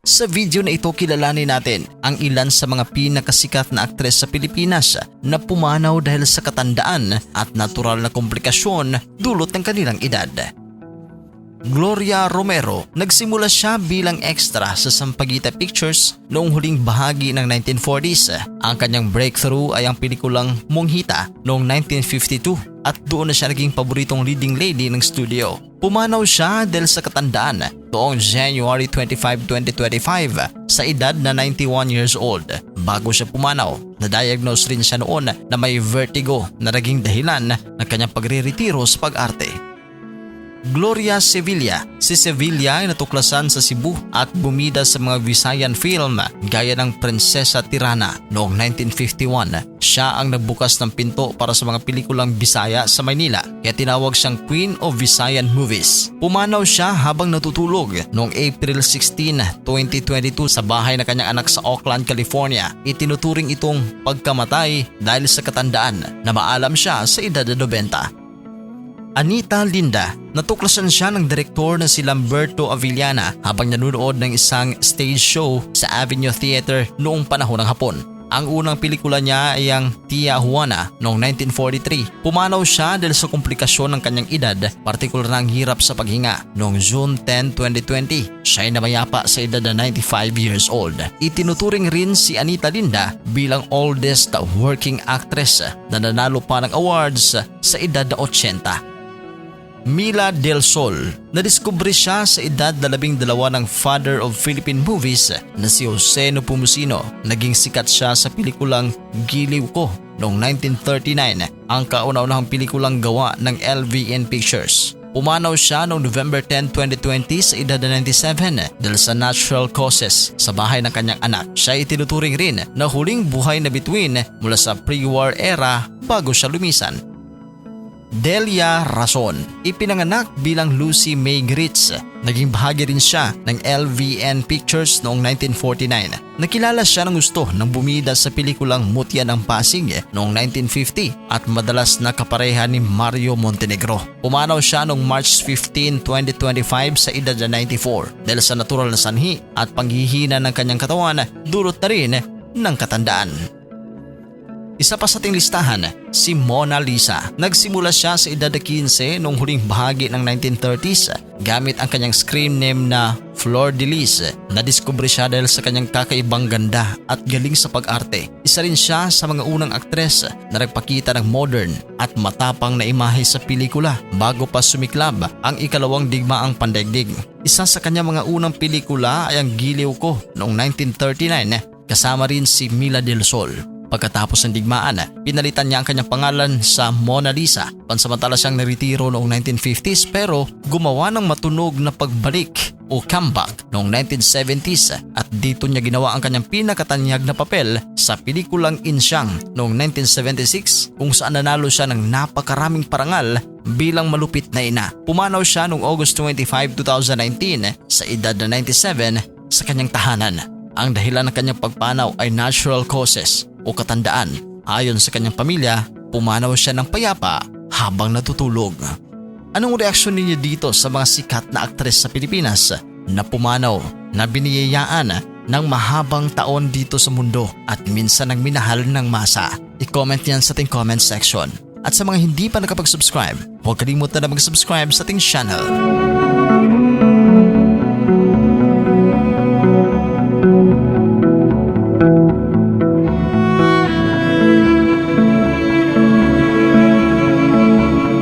Sa video na ito kilalanin natin ang ilan sa mga pinakasikat na aktres sa Pilipinas na pumanaw dahil sa katandaan at natural na komplikasyon dulot ng kanilang edad. Gloria Romero, nagsimula siya bilang extra sa Sampaguita Pictures noong huling bahagi ng 1940s. Ang kanyang breakthrough ay ang pelikulang Monghita noong 1952 at doon na siya naging paboritong leading lady ng studio. Pumanaw siya dahil sa katandaan noong January 25, 2025 sa edad na 91 years old. Bago siya pumanaw, na-diagnose rin siya noon na may vertigo na naging dahilan ng kanyang pagre-retiro sa pag-arte. Gloria Sevilla. Si Sevilla ay natuklasan sa Cebu at bumida sa mga Visayan film gaya ng Prinsesa Tirana noong 1951. Siya ang nagbukas ng pinto para sa mga pelikulang Bisaya sa Maynila kaya tinawag siyang Queen of Visayan Movies. Pumanaw siya habang natutulog noong April 16, 2022 sa bahay ng kanyang anak sa Oakland, California. Itinuturing itong pagkamatay dahil sa katandaan na maalam siya sa edad na 90. Anita Linda. Natuklasan siya ng direktor na si Lamberto Avillana habang nanonood ng isang stage show sa Avenue Theater noong panahon ng Hapon. Ang unang pelikula niya ay ang Tia Juana noong 1943. Pumanaw siya dahil sa komplikasyon ng kanyang edad, partikular na ang hirap sa paghinga. Noong June 10, 2020, siya ay namayapa sa edad na 95 years old. Itinuturing rin si Anita Linda bilang oldest working actress na nanalo pa ng awards sa edad na 80. Mila Del Sol. Nadiskubre siya sa edad na 12 ng father of Philippine movies na si Jose Nepomuceno. Naging sikat siya sa pelikulang Giliw Ko noong 1939, ang kauna-unahang pelikulang gawa ng LVN Pictures. Pumanaw siya noong November 10, 2020 sa edad na 97 dahil sa natural causes sa bahay ng kanyang anak. Siya ay tinuturing rin na huling buhay na bituin mula sa pre-war era bago siya lumisan. Delia Rason. Ipinanganak bilang Lucy May Gritz. Naging bahagi rin siya ng LVN Pictures noong 1949. Nakilala siya ng gusto ng bumida sa pelikulang Mutya ng Pasig noong 1950 at madalas na kapareha ni Mario Montenegro. Pumanaw siya noong March 15, 2025 sa edad na 94 dahil sa natural na sanhi at panghihina ng kanyang katawan dulot na rin ng katandaan. Isa pa sa ating listahan, si Mona Lisa. Nagsimula siya sa edad na 15 noong huling bahagi ng 1930s gamit ang kanyang screen name na Flor de Lis. Nadiskubre siya dahil sa kanyang kakaibang ganda at galing sa pag-arte. Isa rin siya sa mga unang aktres na nagpakita ng modern at matapang na imahe sa pelikula bago pa sumiklab ang ikalawang digmaang pandaigdig. Isa sa kanyang mga unang pelikula ay ang Giliw Ko noong 1939 kasama rin si Mila Del Sol. Pagkatapos ng digmaan, pinalitan niya ang kanyang pangalan sa Mona Lisa. Pansamantala siyang naretiro noong 1950s pero gumawa ng matunog na pagbalik o comeback noong 1970s at dito niya ginawa ang kanyang pinakatanyag na papel sa pelikulang Insyang noong 1976 kung saan nanalo siya ng napakaraming parangal bilang malupit na ina. Pumanaw siya noong August 25, 2019 sa edad na 97 sa kanyang tahanan. Ang dahilan ng kanyang pagpanaw ay natural causes o katandaan. Ayon sa kanyang pamilya, pumanaw siya ng payapa habang natutulog. Anong reaksyon ninyo dito sa mga sikat na aktres sa Pilipinas na pumanaw na biniyayaan ng mahabang taon dito sa mundo at minsan ang minahal ng masa? I-comment yan sa ating comment section. At sa mga hindi pa nakapag-subscribe, huwag kalimutan na mag-subscribe sa ating channel.